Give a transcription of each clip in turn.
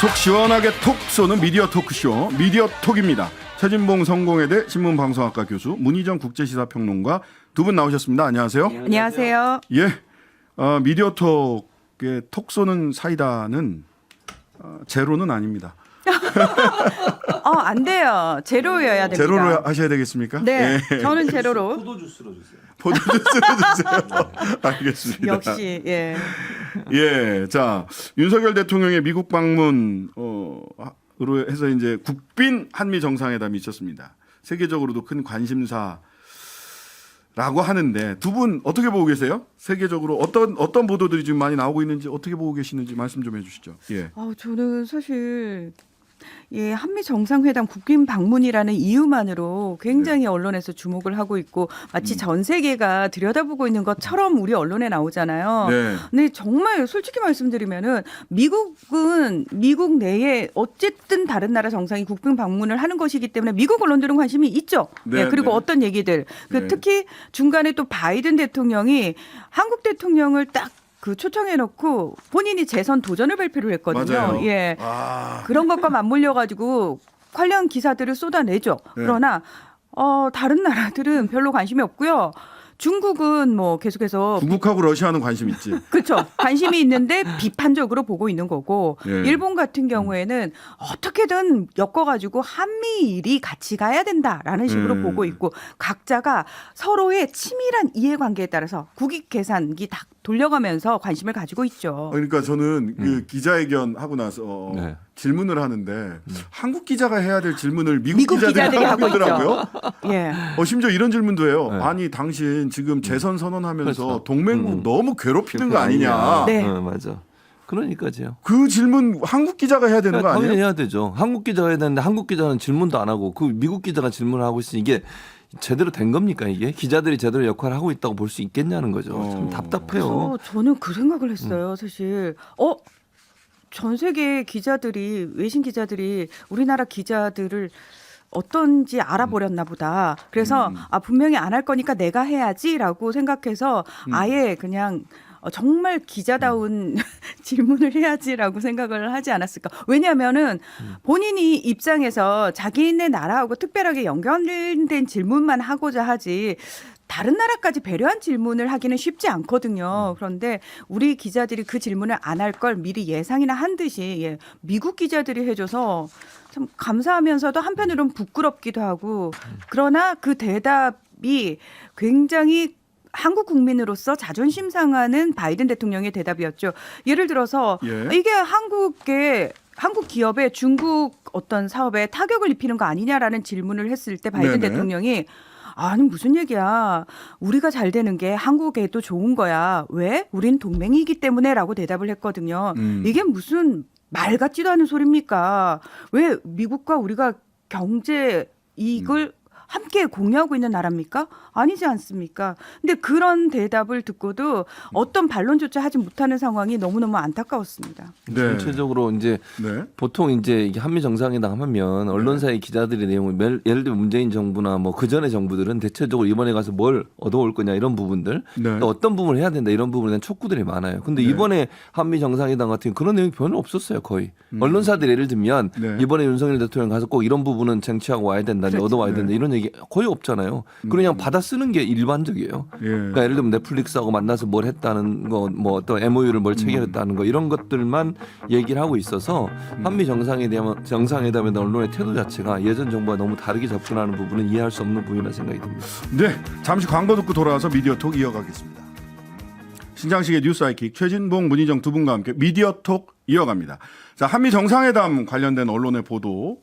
속 시원하게 톡 쏘는 미디어 토크쇼 미디어톡입니다. 최진봉 성공회대 신문방송학과 교수, 문희정 국제시사평론가 두 분 나오셨습니다. 안녕하세요. 안녕하세요. 예, 미디어톡의 톡 쏘는 사이다는 제로는 아닙니다. 안 돼요. 제로여야 됩니다. 제로로 하셔야 되겠습니까? 네, 예. 저는 제로로. 포도주스로 주세요. 포도주스로 주세요. 알겠습니다. 역시 예. 예, 자 윤석열 대통령의 미국 방문으로 해서 이제 국빈 한미 정상회담이 있었습니다. 세계적으로도 큰 관심사라고 하는데 두 분 어떻게 보고 계세요? 세계적으로 어떤 보도들이 지금 많이 나오고 있는지 어떻게 보고 계시는지 말씀 좀 해주시죠. 예. 저는 사실 한미 정상회담 국빈 방문이라는 이유만으로 굉장히 언론에서 주목을 하고 있고 마치 전 세계가 들여다보고 있는 것처럼 우리 언론에 나오잖아요. 네. 근데 정말 솔직히 말씀드리면은 미국은 미국 내에 어쨌든 다른 나라 정상이 국빈 방문을 하는 것이기 때문에 미국 언론들은 관심이 있죠. 네, 그리고 네. 어떤 얘기들 네. 특히 중간에 또 바이든 대통령이 한국 대통령을 딱 초청해놓고 본인이 재선 도전을 발표를 했거든요. 맞아요. 예. 그런 것과 맞물려 가지고 관련 기사들을 쏟아내죠. 네. 그러나 다른 나라들은 별로 관심이 없고요. 중국은 뭐 계속해서 중국하고 러시아는 관심 있지. 그렇죠. 관심이 있는데 비판적으로 보고 있는 거고 예. 일본 같은 경우에는 어떻게든 엮어가지고 한미일이 같이 가야 된다라는 식으로 보고 있고 각자가 서로의 치밀한 이해관계에 따라서 국익 계산기 다 돌려가면서 관심을 가지고 있죠. 그러니까 저는 그 기자회견 하고 나서 네. 질문을 하는데 한국 기자가 해야 될 질문을 미국 미국 기자들이 기자들이 하고 하고 있더라고요. 예. 심지어 이런 질문도 해요. 네. 아니 당신 지금 재선 선언하면서 그렇죠. 동맹국 너무 괴롭히는 거 아니냐. 네. 맞아. 그러니까요. 그 질문 한국 기자가 해야 되는 거 당연히 아니에요? 해야 되죠. 한국 기자가 해야 되는데 한국 기자는 질문도 안 하고 그 미국 기자가 질문을 하고 있으니 이게 제대로 된 겁니까 이게? 기자들이 제대로 역할을 하고 있다고 볼 수 있겠냐는 거죠. 참 답답해요. 저는 그 생각을 했어요. 사실 전 세계 기자들이 외신 기자들이 우리나라 기자들을 어떤지 알아버렸나 보다. 그래서 분명히 안 할 거니까 내가 해야지라고 생각해서 아예 그냥 정말 기자다운 질문을 해야지라고 생각을 하지 않았을까. 왜냐하면은 본인이 입장에서 자기네 나라하고 특별하게 연결된 질문만 하고자 하지 다른 나라까지 배려한 질문을 하기는 쉽지 않거든요. 그런데 우리 기자들이 그 질문을 안 할 걸 미리 예상이나 한 듯이 미국 기자들이 해줘서 참 감사하면서도 한편으로는 부끄럽기도 하고 그러나 그 대답이 굉장히 한국 국민으로서 자존심 상하는 바이든 대통령의 대답이었죠. 예를 들어서 이게 한국 기업의 중국 어떤 사업에 타격을 입히는 거 아니냐라는 질문을 했을 때 바이든 네네. 대통령이 아니 무슨 얘기야. 우리가 잘 되는 게 한국에도 좋은 거야. 왜? 우린 동맹이기 때문에라고 대답을 했거든요. 이게 무슨 말 같지도 않은 소리입니까? 왜 미국과 우리가 경제 이익을 함께 공유하고 있는 나라입니까? 아니지 않습니까? 근데 그런 대답을 듣고도 어떤 반론조차 하지 못하는 상황이 너무너무 안타까웠습니다. 네. 전체적으로 이제 네. 보통 이제 이게 한미 정상회담 하면 언론사의 기자들의 내용을 예를 들면 문재인 정부나 뭐 그 전의 정부들은 대체적으로 이번에 가서 뭘 얻어올 거냐 이런 부분들 네. 또 어떤 부분을 해야 된다 이런 부분에 대한 촉구들이 많아요. 근데 이번에 한미 정상회담 같은 그런 내용이 별로 없었어요 거의. 언론사들이 예를 들면 네. 이번에 윤석열 대통령 가서 꼭 이런 부분은 쟁취하고 와야 된다, 그렇죠. 얻어와야 된다 이런 얘기 거의 없잖아요. 그냥 받아 쓰는 게 일반적이에요. 그러니까 예를 들면 넷플릭스하고 만나서 뭘 했다는 거, 뭐 어떤 MOU를 뭘 체결했다는 거 이런 것들만 얘기를 하고 있어서 한미 정상회담에 대한 언론의 태도 자체가 예전 정부와 너무 다르게 접근하는 부분은 이해할 수 없는 부분이라 생각이 듭니다. 네. 잠시 광고 듣고 돌아와서 미디어톡 이어가겠습니다. 신장식의 뉴스 아이킥 최진봉, 문희정 두 분과 함께 미디어톡 이어갑니다. 자, 한미 정상회담 관련된 언론의 보도,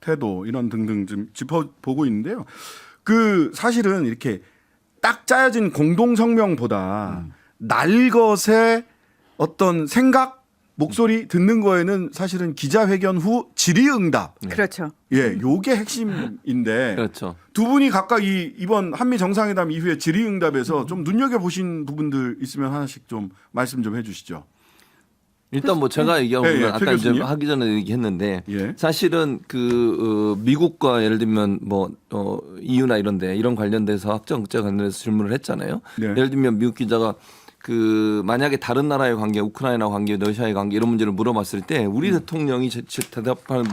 태도 이런 등등 좀 짚어보고 있는데요. 사실은 이렇게 딱 짜여진 공동 성명보다 날것의 어떤 생각, 목소리 듣는 거에는 사실은 기자회견 후 질의응답. 그렇죠. 요게 핵심인데 그렇죠. 두 분이 각각 이번 한미 정상회담 이후에 질의응답에서 좀 눈여겨보신 부분들 있으면 하나씩 좀 말씀 좀 해주시죠. 일단 뭐 제가 얘기하고 예, 예, 아까 최 이제 교수님. 하기 전에 얘기했는데 예. 사실은 미국과 예를 들면 뭐 EU나 이런데 이런 관련돼서 확정죄 관련해서 질문을 했잖아요. 네. 예를 들면 미국 기자가 그 만약에 다른 나라의 관계, 우크라이나 관계, 러시아의 관계 이런 문제를 물어봤을 때 우리 대통령이 대답한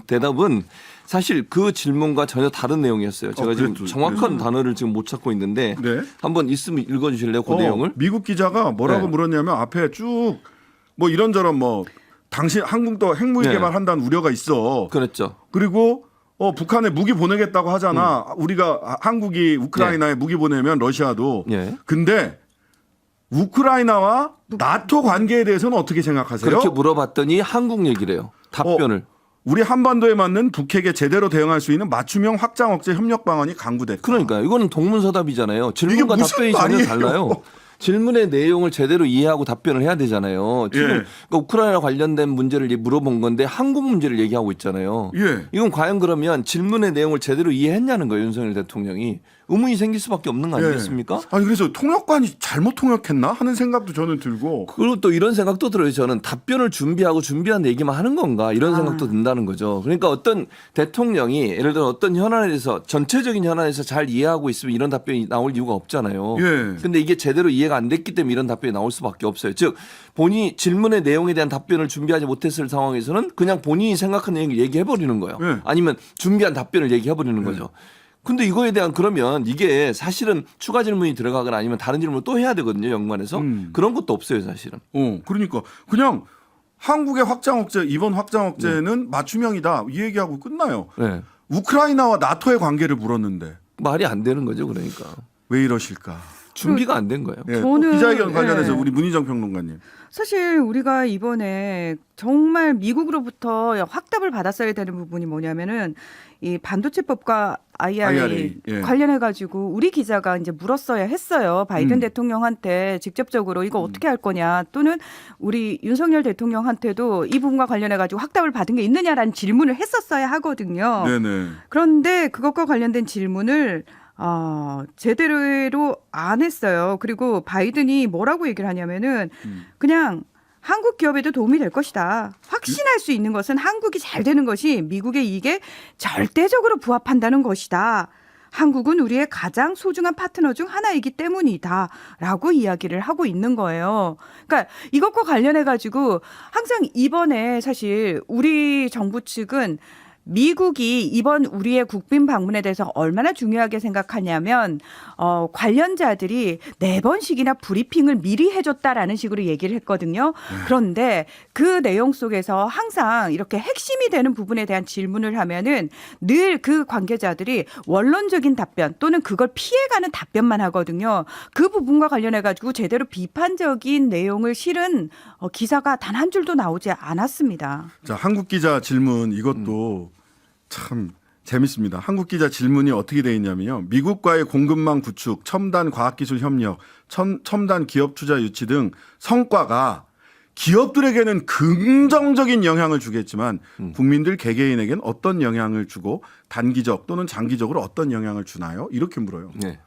대답은 사실 그 질문과 전혀 다른 내용이었어요. 제가 지금 정확한 단어를 지금 못 찾고 있는데 네. 한번 있으면 읽어주실래요? 그 내용을? 미국 기자가 뭐라고 네. 물었냐면 앞에 쭉 뭐 이런저런 뭐 당신 한국도 핵무기 네. 개발한다는 우려가 있어. 그랬죠. 그리고 북한에 무기 보내겠다고 하잖아. 우리가 한국이 우크라이나에 무기 보내면 러시아도. 예. 근데 우크라이나와 나토 관계에 대해서는 어떻게 생각하세요? 그렇게 물어봤더니 한국 얘기래요. 답변을. 우리 한반도에 맞는 북핵에 제대로 대응할 수 있는 맞춤형 확장 억제 협력 방안이 강구됐다. 그러니까요. 이거는 동문서답이잖아요. 질문과 무슨 답변이 전혀 말이에요? 달라요. 질문의 내용을 제대로 이해하고 답변을 해야 되잖아요. 지금 예. 그러니까 우크라이나 관련된 문제를 물어본 건데 한국 문제를 얘기하고 있잖아요. 예. 이건 과연 그러면 질문의 내용을 제대로 이해했냐는 거예요. 윤석열 대통령이. 의문이 생길 수밖에 없는 거 아니겠습니까? 아니 그래서 통역관이 잘못 통역했나 하는 생각도 저는 들고. 그리고 또 이런 생각도 들어요. 저는 답변을 준비하고 준비한 얘기만 하는 건가 이런 생각도 든다는 거죠. 그러니까 어떤 대통령이 예를 들어 어떤 현안에 대해서 전체적인 현안에서 잘 이해하고 있으면 이런 답변이 나올 이유가 없잖아요. 예. 근데 이게 제대로 이해가 안 됐기 때문에 이런 답변이 나올 수밖에 없어요. 즉 본인이 질문의 내용에 대한 답변을 준비하지 못했을 상황에서는 그냥 본인이 생각하는 얘기를 얘기해 버리는 거예요. 예. 아니면 준비한 답변을 얘기해 버리는 거죠. 근데 이거에 대한 그러면 이게 사실은 추가 질문이 들어가거나 아니면 다른 질문을 또 해야 되거든요. 연관해서. 그런 것도 없어요, 사실은. 그러니까 그냥 한국의 확장 억제 이번 확장 억제는 맞춤형이다 이 얘기하고 끝나요. 네. 우크라이나와 나토의 관계를 물었는데 말이 안 되는 거죠, 그러니까. 왜 이러실까? 준비가 안 된 거예요. 예, 저는- 기자회견 관련해서 예. 우리 문희정 평론가님. 사실 우리가 이번에 정말 미국으로부터 확답을 받았어야 되는 부분이 뭐냐면은 이 반도체법과 IRA 예. 관련해 가지고 우리 기자가 이제 물었어야 했어요. 바이든 대통령한테 직접적으로 이거 어떻게 할 거냐 또는 우리 윤석열 대통령한테도 이 부분과 관련해 가지고 확답을 받은 게 있느냐라는 질문을 했었어야 하거든요. 네네. 그런데 그것과 관련된 질문을 제대로 안 했어요. 그리고 바이든이 뭐라고 얘기를 하냐면은 그냥 한국 기업에도 도움이 될 것이다. 확신할 수 있는 것은 한국이 잘 되는 것이 미국의 이익에 절대적으로 부합한다는 것이다. 한국은 우리의 가장 소중한 파트너 중 하나이기 때문이다. 라고 이야기를 하고 있는 거예요. 그러니까 이것과 관련해 가지고 항상 이번에 사실 우리 정부 측은 미국이 이번 우리의 국빈 방문에 대해서 얼마나 중요하게 생각하냐면 관련자들이 4번씩이나 브리핑을 미리 해줬다라는 식으로 얘기를 했거든요. 그런데 그 내용 속에서 항상 이렇게 핵심이 되는 부분에 대한 질문을 하면은 늘 그 관계자들이 원론적인 답변 또는 그걸 피해가는 답변만 하거든요. 그 부분과 관련해 가지고 제대로 비판적인 내용을 실은 기사가 단 한 줄도 나오지 않았습니다. 자, 한국 기자 질문 이것도 참 재밌습니다. 한국 기자 질문이 어떻게 돼 있냐면요. 미국과의 공급망 구축, 첨단 과학기술 협력, 첨단 기업 투자 유치 등 성과가 기업들에게는 긍정적인 영향을 주겠지만 국민들 개개인에게는 어떤 영향을 주고 단기적 또는 장기적으로 어떤 영향을 주나요? 이렇게 물어요. 네.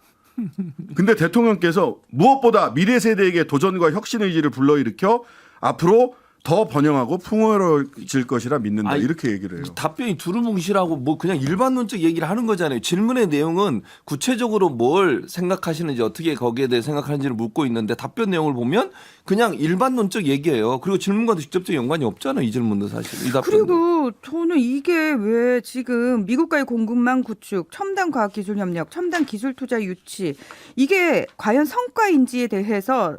근데 대통령께서 무엇보다 미래 세대에게 도전과 혁신 의지를 불러일으켜 앞으로 더 번영하고 풍요로워질 것이라 믿는다. 아니, 이렇게 얘기를 해요. 답변이 두루뭉실하고 뭐 그냥 일반론적 얘기를 하는 거잖아요. 질문의 내용은 구체적으로 뭘 생각하시는지 어떻게 거기에 대해 생각하는지를 묻고 있는데 답변 내용을 보면 그냥 일반론적 얘기예요. 그리고 질문과도 직접적 연관이 없잖아요. 이 질문도 사실. 이 답변도. 그리고 저는 이게 왜 지금 미국과의 공급망 구축, 첨단 과학기술 협력, 첨단 기술 투자 유치 이게 과연 성과인지에 대해서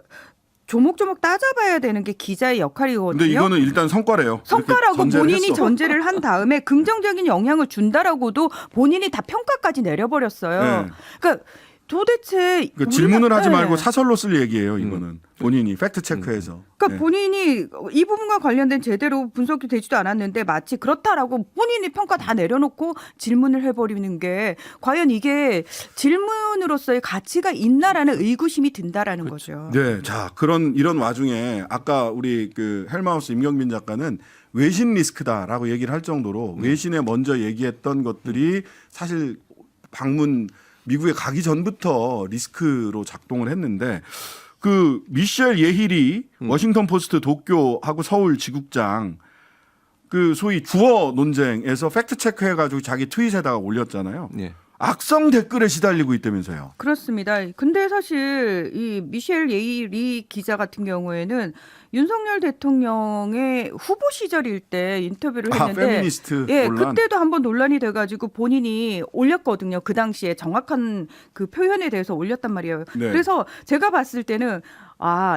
조목조목 따져봐야 되는 게 기자의 역할이거든요. 근데 이거는 일단 성과래요. 성과라고 이렇게 전제를 본인이 했어. 전제를 한 다음에 긍정적인 영향을 준다라고도 본인이 다 평가까지 내려버렸어요. 네. 그러니까 도대체 그러니까 질문을 하지 네. 말고 사설로 쓸 얘기예요. 이거는 본인이 팩트 체크해서. 그러니까 네. 본인이 이 부분과 관련된 제대로 분석이 되지도 않았는데 마치 그렇다라고 본인이 평가 다 내려놓고 질문을 해버리는 게 과연 이게 질문으로서의 가치가 있나라는 의구심이 든다라는 거죠. 네, 자 이런 와중에 아까 우리 그 헬마우스 임경민 작가는 외신 리스크다라고 얘기를 할 정도로 외신에 먼저 얘기했던 것들이 사실 미국에 가기 전부터 리스크로 작동을 했는데 그 미셸 예힐이 워싱턴 포스트 도쿄하고 서울 지국장 그 소위 주어 논쟁에서 팩트 체크해가지고 자기 트윗에다가 올렸잖아요. 네. 악성 댓글에 시달리고 있다면서요. 그렇습니다. 근데 사실 이 미셸 예일이 기자 같은 경우에는 윤석열 대통령의 후보 시절일 때 인터뷰를 했는데 페미니스트 예, 논란. 그때도 한번 논란이 돼가지고 본인이 올렸거든요. 그 당시에 정확한 그 표현에 대해서 올렸단 말이에요. 네. 그래서 제가 봤을 때는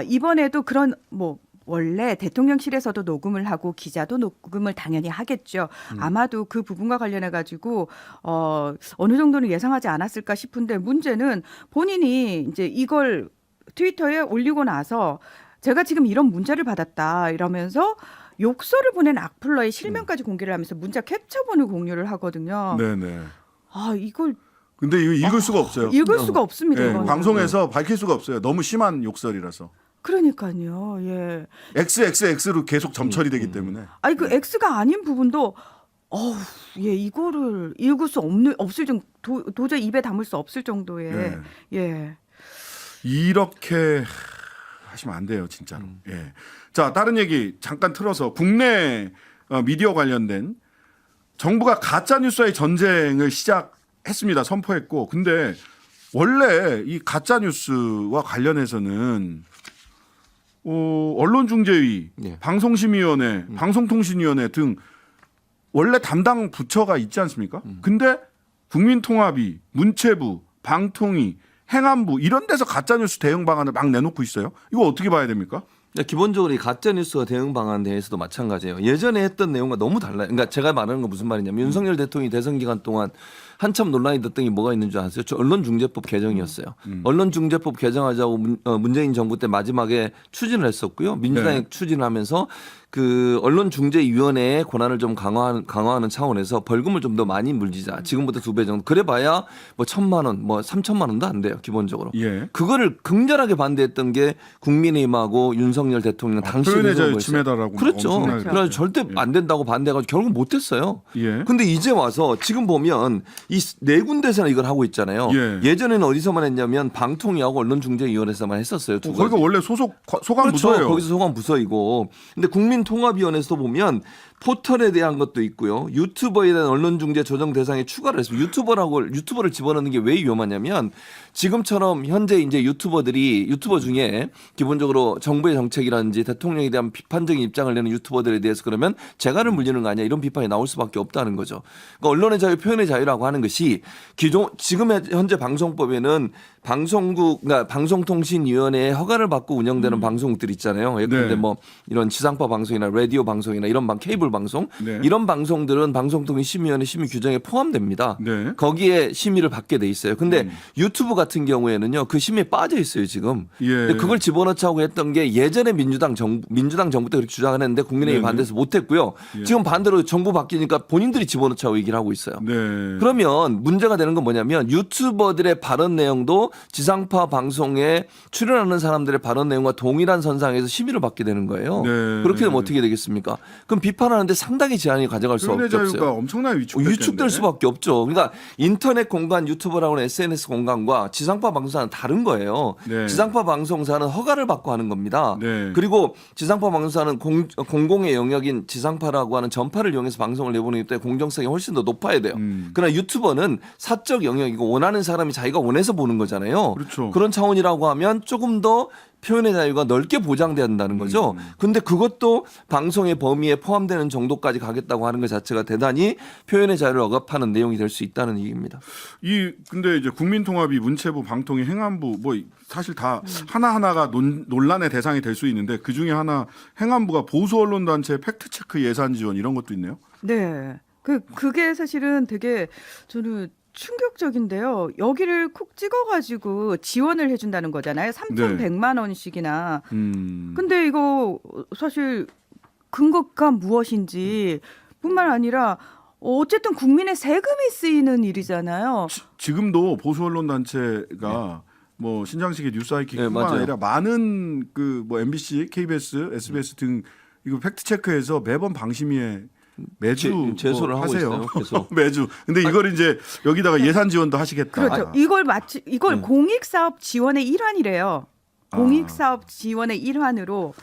이번에도 그런 뭐 원래 대통령실에서도 녹음을 하고 기자도 녹음을 당연히 하겠죠. 아마도 그 부분과 관련해 가지고 어느 정도는 예상하지 않았을까 싶은데 문제는 본인이 이제 이걸 트위터에 올리고 나서 제가 지금 이런 문자를 받았다 이러면서 욕설을 보낸 악플러의 실명까지 공개를 하면서 문자 캡처본을 공유를 하거든요. 네네. 이걸 근데 이거 읽을 수가 없어요. 읽을 수가 없습니다. 예, 이거는. 방송에서 밝힐 수가 없어요. 너무 심한 욕설이라서. 그러니까요. 예. XXX로 계속 점철이 되기 때문에. 아니 그 X가 아닌 부분도 이거를 읽을 수 없을 정도 도저히 입에 담을 수 없을 정도의 네. 예. 이렇게 하시면 안 돼요, 진짜로. 예. 자, 다른 얘기 잠깐 틀어서 국내 미디어 관련된 정부가 가짜 뉴스와의 전쟁을 시작했습니다. 선포했고. 근데 원래 이 가짜 뉴스와 관련해서는 언론중재위, 예. 방송심의위원회, 방송통신위원회 등 원래 담당 부처가 있지 않습니까? 근데 국민통합위, 문체부, 방통위, 행안부 이런 데서 가짜뉴스 대응 방안을 막 내놓고 있어요. 이거 어떻게 봐야 됩니까? 기본적으로 이 가짜 뉴스와 대응 방안 대해서도 마찬가지예요. 예전에 했던 내용과 너무 달라요. 그러니까 제가 말하는 건 무슨 말이냐면 윤석열 대통령이 대선 기간 동안 한참 논란이 됐던 게 뭐가 있는 줄 아세요? 언론중재법 개정이었어요. 언론중재법 개정하자고 문재인 정부 때 마지막에 추진을 했었고요. 민주당이 네. 추진하면서 그 언론중재위원회의 권한을 좀 강화하는 차원에서 벌금을 좀 더 많이 물리자. 지금보다 2배 정도. 그래봐야 뭐 1,000만 원, 뭐 3,000만 원도 안 돼요. 기본적으로. 예. 그거를 극렬하게 반대했던 게 국민의힘하고 윤석열 대통령 당시 표현의 자유 침해다라고 그렇죠. 엄청나게 그래서 그랬죠. 절대 예. 안 된다고 반대해가지고 결국 못했어요. 예. 근데 이제 와서 지금 보면 이 네 군데서는 이걸 하고 있잖아요. 예. 예전에는 어디서만 했냐면 방통위하고 언론중재위원회에서만 했었어요. 두 거기가 가지. 원래 소관 그렇죠. 부서예요. 거기서 소관 부서이고. 근데 국민통합위원회에서 보면 포털에 대한 것도 있고요. 유튜버에 대한 언론중재 조정 대상에 추가를 했습니다. 유튜버를 집어넣는 게 왜 위험하냐면 지금처럼 현재 이제 유튜버 중에 기본적으로 정부의 정책이라든지 대통령에 대한 비판적인 입장을 내는 유튜버들에 대해서 그러면 재갈을 물리는 거 아니야 이런 비판이 나올 수밖에 없다는 거죠. 그러니까 언론의 자유, 표현의 자유라고 하는 것이 지금 현재 방송법에는 그러니까 방송통신위원회의 허가를 받고 운영되는 방송국들 있잖아요. 예컨대 네. 뭐 이런 지상파 방송이나 라디오 방송이나 이런 케이블 방송 네. 이런 방송들은 방송통신심의위원회 심의 규정에 포함됩니다. 네. 거기에 심의를 받게 돼 있어요. 근데 유튜브 같은 경우에는요 그 심의에 빠져 있어요 지금. 예. 근데 그걸 집어넣자고 했던 게 예전에 민주당 정부 때 그렇게 주장을 했는데 국민의힘이 네네. 반대해서 못했고요. 예. 지금 반대로 정부 바뀌니까 본인들이 집어넣자고 얘기를 하고 있어요. 네. 그러면 문제가 되는 건 뭐냐면 유튜버들의 발언 내용도 지상파 방송에 출연하는 사람들의 발언 내용과 동일한 선상에서 심의를 받게 되는 거예요. 네. 그렇게 되면 어떻게 되겠습니까? 그럼 비판하는데 상당히 제한이 가져갈 표현의 수밖에 자유가 없어요. 엄청나게 위축될 위축될 수밖에 없죠. 그러니까 인터넷 공간 유튜버라고 하는 SNS 공간과 지상파 방송사는 다른 거예요. 네. 지상파 방송사는 허가를 받고 하는 겁니다. 네. 그리고 지상파 방송사는 공공의 영역인 지상파라고 하는 전파를 이용해서 방송을 내보내기 때문에 공정성이 훨씬 더 높아야 돼요. 그러나 유튜버는 사적 영역이고 원하는 사람이 자기가 원해서 보는 거잖아요. 그렇죠. 그런 차원이라고 하면 조금 더 표현의 자유가 넓게 보장돼야 한다는 거죠. 근데 그것도 방송의 범위에 포함되는 정도까지 가겠다고 하는 것 자체가 대단히 표현의 자유를 억압하는 내용이 될 수 있다는 얘기입니다. 근데 이제 국민통합위, 문체부, 방통위, 행안부 뭐 사실 다 하나하나가 논란의 대상이 될 수 있는데 그 중에 하나 행안부가 보수 언론 단체 팩트 체크 예산 지원 이런 것도 있네요. 네. 그게 사실은 되게 저는 충격적인데요. 여기를 콕 찍어가지고 지원을 해준다는 거잖아요. 3,100만 원씩이나. 근데 이거 사실 근거가 무엇인지 뿐만 아니라 어쨌든 국민의 세금이 쓰이는 일이잖아요. 지금도 보수 언론 단체가 뭐 신장식의 뉴스아이킥뿐만 맞아요. 아니라 많은 그 뭐 MBC, KBS, SBS 등 이거 팩트 체크해서 매번 방심위에 매주 제소를 하고 하세요. 있어요. 계속. 매주. 근데 이걸 이제 여기다가 예산 지원도 하시겠다. 그렇죠. 이걸 공익사업 지원의 일환이래요. 공익사업 지원의 일환으로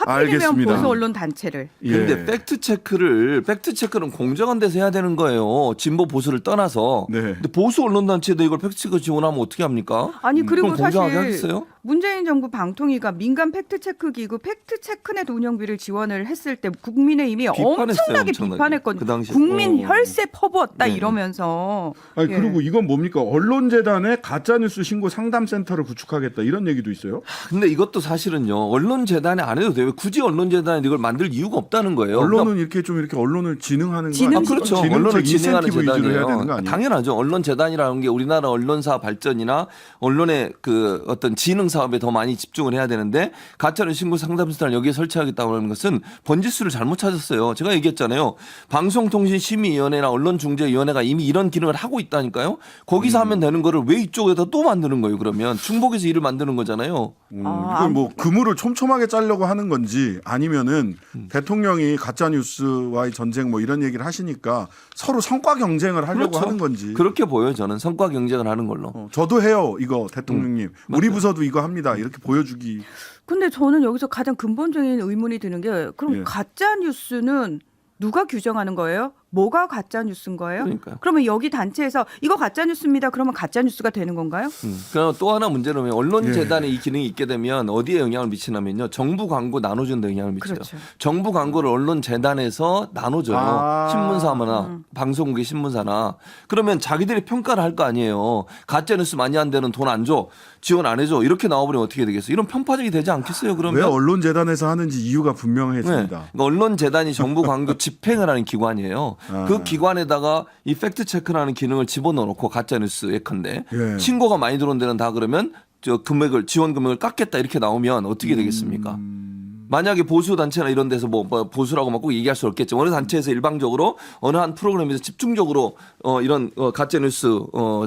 하필이면 알겠습니다. 보수 언론 단체를. 근데 팩트 체크는 공정한 데서 해야 되는 거예요. 진보 보수를 떠나서. 네. 근데 보수 언론 단체도 이걸 팩트 체크 지원하면 어떻게 합니까? 아니 그리고 그럼 공정하게 사실 하겠어요? 문재인 정부 방통위가 민간 팩트체크 기구 팩트체크넷 운영비를 지원을 했을 때 국민의힘이 엄청나게 비판했거든요. 그 당시에. 국민 혈세 퍼부었다 네. 이러면서. 아니 예. 그리고 이건 뭡니까? 언론재단에 가짜뉴스 신고 상담센터를 구축하겠다 이런 얘기도 있어요. 근데 이것도 사실은요. 언론재단에 안 해도 돼요. 왜 굳이 언론재단에 이걸 만들 이유가 없다는 거예요. 언론은 이렇게 좀 이렇게 언론을 진흥하는 거 진흥- 아니에요? 그렇죠. 진흥책, 언론을 진행하는 인센티브 위주로 해야 되는 거 재단이에요. 아니에요? 당연하죠. 언론재단이라는 게 우리나라 언론사 발전이나 언론의 그 어떤 진흥 사업에 더 많이 집중을 해야 되는데 가짜뉴스 신고 상담센터를 여기에 설치하겠다고 하는 것은 번지수를 잘못 찾았어요. 제가 얘기했잖아요. 방송통신심의위원회나 언론중재위원회가 이미 이런 기능을 하고 있다니까요. 거기서 하면 되는 거를 왜 이쪽에다 또 만드는 거예요? 그러면 충북에서 일을 만드는 거잖아요. 이건 뭐 그물을 촘촘하게 짜려고 하는 건지 아니면은 대통령이 가짜 뉴스와의 전쟁 뭐 이런 얘기를 하시니까 서로 성과 경쟁을 하려고 그렇죠. 하는 건지. 그렇게 보여요. 저는 성과 경쟁을 하는 걸로. 저도 해요 이거 대통령님. 우리 맞아요. 부서도 이거 합니다. 이렇게 보여주기. 근데 저는 여기서 가장 근본적인 의문이 드는 게 그럼 예. 가짜 뉴스는 누가 규정하는 거예요? 뭐가 가짜 뉴스인 거예요? 그러니까요. 그러면 여기 단체에서 이거 가짜 뉴스입니다. 그러면 가짜 뉴스가 되는 건가요? 그럼 또 하나 문제는 언론재단에 이 기능이 있게 되면 어디에 영향을 미치냐면요. 정부 광고 나눠주는 데 영향을 미쳐요. 그렇죠. 정부 광고를 언론재단에서 나눠줘요. 아. 신문사나 방송국의 신문사나. 그러면 자기들이 평가를 할 거 아니에요. 가짜뉴스 많이 한 데는 돈 안 줘. 지원 안 해줘. 이렇게 나와버리면 어떻게 되겠어요. 이런 편파적이 되지 않겠어요. 왜 그러면. 언론재단에서 하는지 이유가 분명해집니다. 네. 그러니까 언론재단이 정부 광고 집행을 하는 기관이에요. 아. 그 기관에다가 이 팩트체크라는 기능을 집어넣고 가짜뉴스 예컨대 예. 신고가 많이 들어온 데는 다 그러면 지원 금액을 깎겠다 이렇게 나오면 어떻게 되겠습니까? 만약에 보수 단체나 이런 데서 뭐 보수라고 막 꼭 얘기할 수 없겠지만 어느 단체에서 일방적으로 어느 한 프로그램에서 집중적으로 이런 가짜 뉴스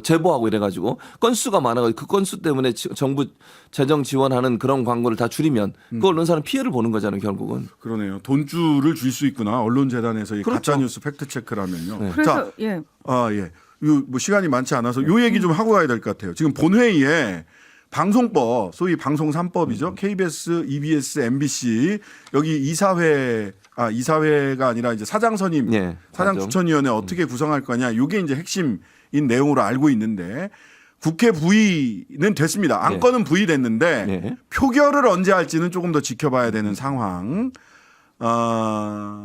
제보하고 이래가지고 건수가 많아가지고 그 건수 때문에 정부 재정 지원하는 그런 광고를 다 줄이면 그 언론사는 피해를 보는 거잖아요 결국은. 그러네요. 돈줄을 줄 수 있구나. 언론재단에서 이 그렇죠. 가짜뉴스 팩트체크라면요. 네. 그래서 자, 예. 예. 뭐 시간이 많지 않아서 요 얘기 좀 하고 가야 될 것 같아요. 지금 본회의에 방송법, 소위 방송 3법이죠. KBS, EBS, MBC 여기 이사회가 아니라 이제 사장 선임, 예, 사장 맞죠. 추천위원회 어떻게 구성할 거냐. 이게 이제 핵심인 내용으로 알고 있는데 국회 부의는 됐습니다. 안건은 부의됐는데 예. 표결을 언제 할지는 조금 더 지켜봐야 되는 상황.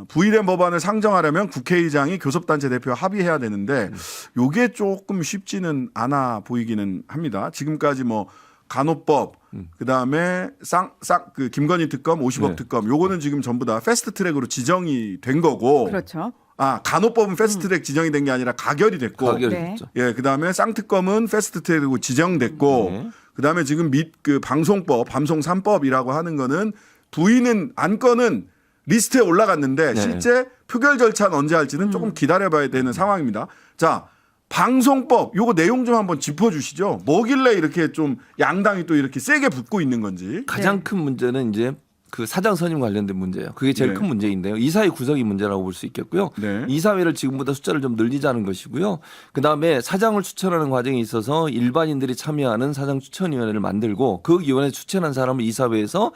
부의된 법안을 상정하려면 국회의장이 교섭단체 대표와 합의해야 되는데 요게 조금 쉽지는 않아 보이기는 합니다. 지금까지 뭐 간호법, 그다음에 그 김건희 특검, 50억 네. 특검 요거는 지금 전부 다 패스트 트랙으로 지정이 된 거고. 그렇죠. 간호법은 패스트 트랙 지정이 된 게 아니라 가결이 됐고. 가결이 네. 됐죠. 예, 그다음에 쌍특검은 패스트 트랙으로 지정됐고. 네. 그다음에 지금 그 방송법, 방송 3법이라고 하는 거는 부의는 안건은 리스트에 올라갔는데 네. 실제 표결 절차는 언제 할지는 조금 기다려봐야 되는 상황입니다. 자, 방송법 요거 내용 좀 한번 짚어주시죠. 뭐길래 이렇게 좀 양당이 또 이렇게 세게 붙고 있는 건지. 가장 큰 문제는 이제 그 사장 선임 관련된 문제예요. 그게 제일 네. 큰 문제인데요. 이사회 구성이 문제라고 볼 수 있겠고요. 네. 이사회를 지금보다 숫자를 좀 늘리자는 것이고요. 그다음에 사장을 추천하는 과정에 있어서 일반인들이 참여하는 사장 추천위원회를 만들고 그 위원회 추천한 사람을 이사회에서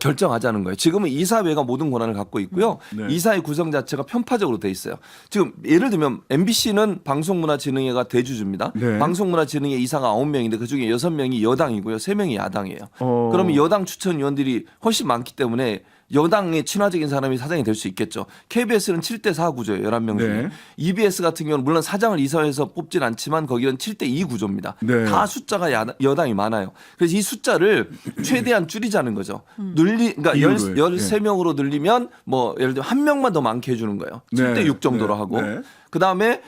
결정하자는 거예요. 지금은 이사회가 모든 권한을 갖고 있고요. 네. 이사회 구성 자체가 편파적으로 돼 있어요. 지금 예를 들면 MBC는 방송문화진흥회가 대주주입니다. 네. 방송문화진흥회 이사가 9명인데 그중에 6명이 여당이고요. 3명이 야당이에요. 어. 그러면 여당 추천위원들이 훨씬 많기 때문에 여당의 친화적인 사람이 사장이 될 수 있겠죠. KBS는 7대4 구조예요. 11명 중에. 네. EBS 같은 경우는 물론 사장을 이사회에서 뽑진 않지만 거기는 7대2 구조입니다. 네. 다 숫자가 여당이 많아요. 그래서 이 숫자를 최대한 줄이자는 거죠. 그러니까 비율을. 13명으로 늘리면 뭐 예를 들면 한 명만 더 많게 해주는 거예요. 7대6 정도로 네. 하고. 네. 그다음에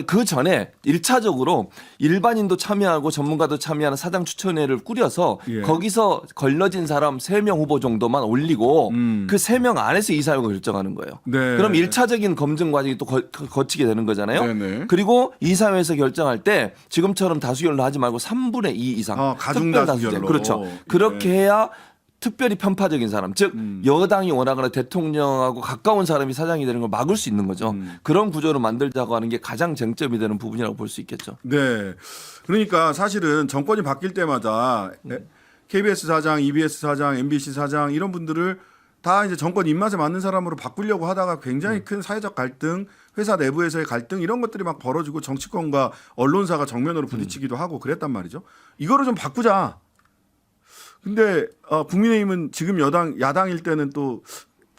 그 전에 1차적으로 일반인도 참여하고 전문가도 참여하는 사장 추천회를 꾸려서 예. 거기서 걸러진 사람 3명 후보 정도만 올리고 그 3명 안에서 이사회가 결정하는 거예요. 네. 그럼 1차적인 검증 과정이 또 거치게 되는 거잖아요. 네네. 그리고 이사회에서 결정할 때 지금처럼 다수결로 하지 말고 3분의 2 이상 가중 특별 다수결로. 그렇죠. 그렇게 네. 해야 특별히 편파적인 사람, 즉 여당이 원하거나 대통령하고 가까운 사람이 사장이 되는 걸 막을 수 있는 거죠. 그런 구조를 만들자고 하는 게 가장 쟁점이 되는 부분이라고 볼 수 있겠죠. 네. 그러니까 사실은 정권이 바뀔 때마다 KBS 사장, EBS 사장, MBC 사장 이런 분들을 다 이제 정권 입맛에 맞는 사람으로 바꾸려고 하다가 굉장히 큰 사회적 갈등, 회사 내부에서의 갈등 이런 것들이 막 벌어지고 정치권과 언론사가 정면으로 부딪히기도 하고 그랬단 말이죠. 이거를 좀 바꾸자. 근데 국민의힘은 지금 야당일 때는 또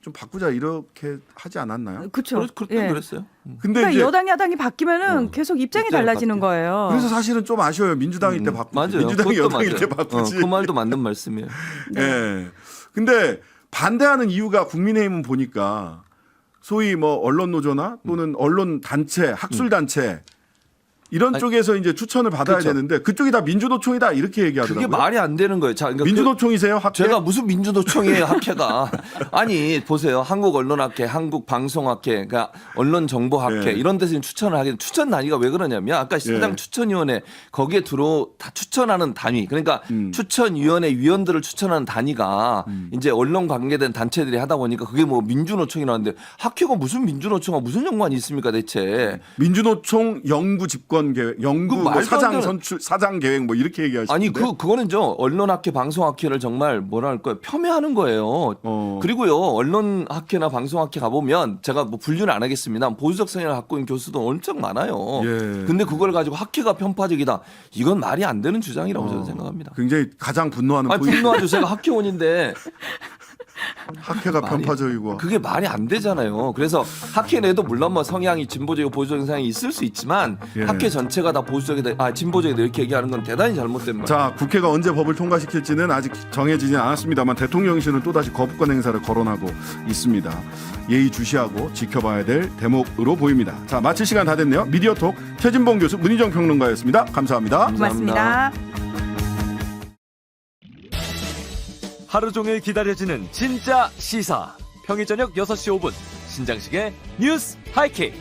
좀 바꾸자 이렇게 하지 않았나요? 그렇죠. 그렇게 그랬어요. 근데 그러니까 이제 여당 야당이 바뀌면은 계속 입장이 달라지는 거예요. 그래서 사실은 좀 아쉬워요. 민주당일 때 바꾸지. 맞아요. 민주당이 그것도 여당일 때 맞아요. 바꾸지. 그 말도 맞는 말씀이에요. 예. 근데 반대하는 이유가 국민의힘은 보니까 소위 뭐 언론 노조나 또는 언론 단체, 학술 단체 이런 쪽에서 이제 추천을 받아야 그렇죠. 되는데 그쪽이 다 민주노총이다 이렇게 얘기하더라고요. 그게 말이 안 되는 거예요. 자, 그러니까 민주노총이세요? 학회? 제가 무슨 민주노총이에요, 학회가. 아니, 보세요. 한국언론학회, 한국방송학회, 그러니까 언론정보학회 예. 이런 데서 추천을 하게 추천 단위가 왜 그러냐면 아까 시장 예. 추천위원회 거기에 다 추천하는 단위 그러니까 추천위원회 위원들을 추천하는 단위가 이제 언론 관계된 단체들이 하다 보니까 그게 뭐 민주노총이라는데 학회가 무슨 민주노총과 무슨 연관이 있습니까 대체. 민주노총 영구 집권 계획, 영구 그 뭐 말도 사장 안 되는- 선출, 사장 계획 뭐 이렇게 얘기하시는데. 아니 그거는죠 언론학회 방송학회를 정말 뭐라 할까요 폄훼하는 거예요. 그리고요 언론학회나 방송학회 가보면 제가 뭐 분류는 안 하겠습니다. 보수적 성향을 갖고 있는 교수도 엄청 많아요. 예. 근데 그걸 가지고 학회가 편파적이다. 이건 말이 안 되는 주장이라고 저는 생각합니다. 굉장히 가장 분노하는 아니 포인트. 분노하죠. 제가 학회원인데 학회가 편파적이고. 그게 말이 안 되잖아요. 그래서 학회 내도 물론 뭐 성향이 진보적이고 보수적인 성향이 있을 수 있지만 예. 학회 전체가 다 보수적이다, 진보적이다 이렇게 얘기하는 건 대단히 잘못된 말이에요. 자, 국회가 언제 법을 통과시킬지는 아직 정해지진 않았습니다만 대통령실은 또다시 거부권 행사를 거론하고 있습니다. 예의주시하고 지켜봐야 될 대목으로 보입니다. 자, 마칠 시간 다 됐네요. 미디어톡 최진봉 교수, 문희정 평론가였습니다. 감사합니다. 고맙습니다. 하루 종일 기다려지는 진짜 시사. 평일 저녁 6시 5분 신장식의 뉴스 하이킥.